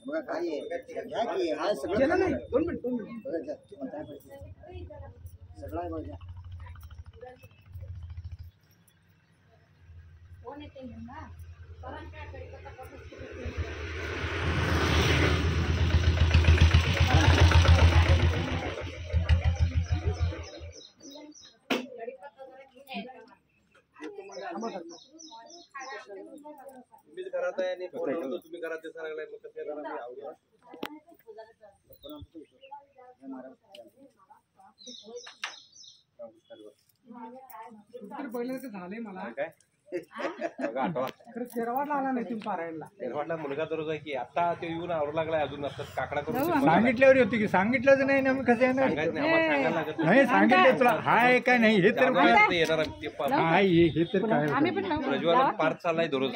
बघा काय घ्या की हा सगळं नाही 2 मिनिट बघा सगळं आहे बघा कोण येते ना कारण काय तुम्ही घरात आहे आणि तुम्ही घरात दिसायला लागलाय मग कसं येणार आम्ही आवडून पहिलं झालंय मला काय आठवा शेरवाडला आला नाही तुम्ही पारायणला शेरवाडला मुलगा दररोज आहे की आता ते येऊन आवरू लागलाय अजून असं काकडा करून सांगितल्यावर होती की सांगितलंच नाही ना मी कसं येणार सांगायचं नाही आम्हाला सांगायला लागत नाही सांगितलं तुला हाय काय नाही हे तर येणार हाय हे तर काय प्रज्वल पार्क चाललाय दररोज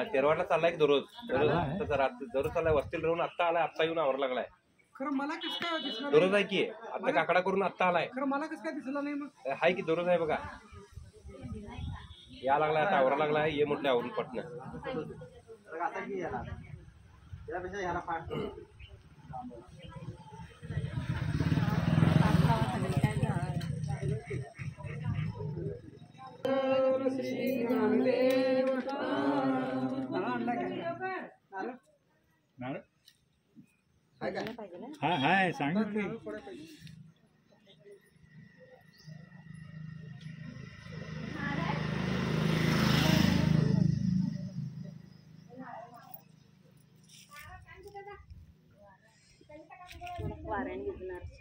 शेरवाडला चाललाय की दररोज दररोज चाललाय वस्तीला राहून आत्ता आलाय आत्ता येऊन आवरू लागलाय खरं मला कसं काय दिसलं दररोज आहे की आता काकडा करून आत्ता आलाय खरं मला कसं काय दिसलं नाही मग हाय की दररोज आहे बघा या लागलाय आता आवरा लागलाय ये म्हटलं आवरून पटणं हा हाय सांगितलं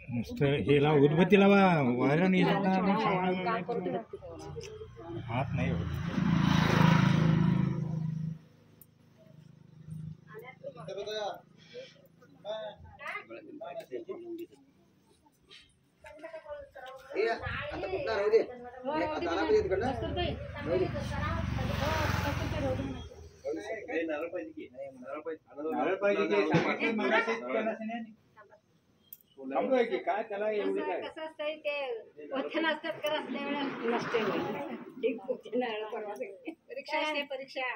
नुसतं हे लाव उदबत्ती लावा वायरन हात नाही होत आता कुठला राहू दे नारळ पाहिजे की नारळ पाहिजे की काय त्याला एवढं काय कसं असतंय ते वचन असतात कर असल्या वेळेला नसते परीक्षा असते परीक्षा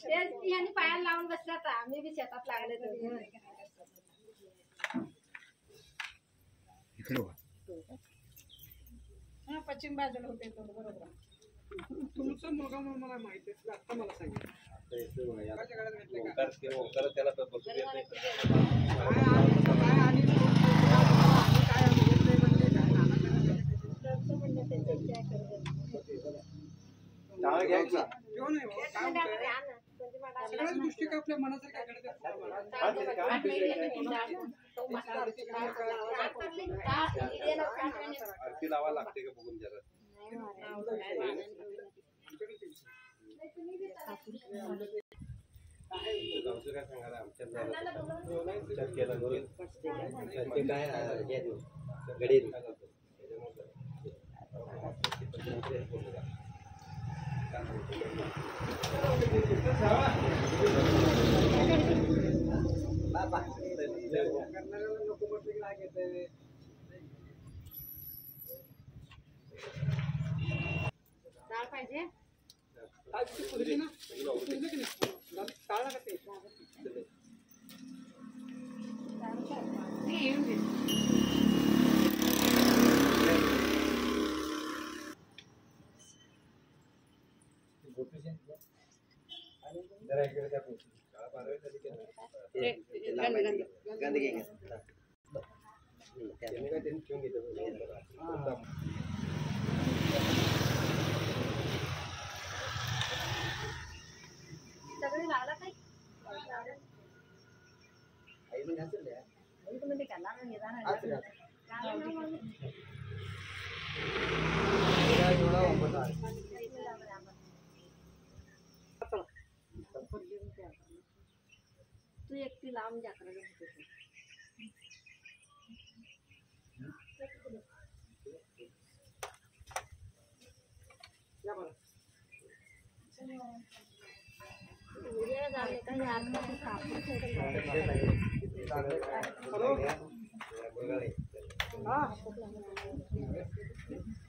यांनी पायाला लावून बसल्यात आम्ही बी शेतात लागले पश्चिम बाजूला होते बरोबर तुमचा मुलगा म्हणून मला माहिती आहे आता मला सांगितलं त्याला बसू देत सगळ्याच गोष्टी का आपल्या मनासारख्या घडतात आरती लावा लागते का बघून जरा काय सांगायला आमच्या गडीत डाळ पाहिजे सगळे लावला काय आई म्हणजे असेल तुम्ही करणार तू एकटी लांब जाकर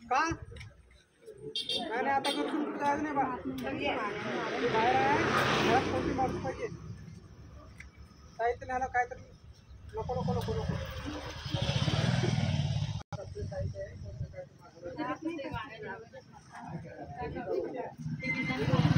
का नाही नाही आता करून जायचं नाही बा मी बाहेर आहे घरात कोणती माणूस पाहिजे साहित्य न्यायला काहीतरी नको नको नको नको ते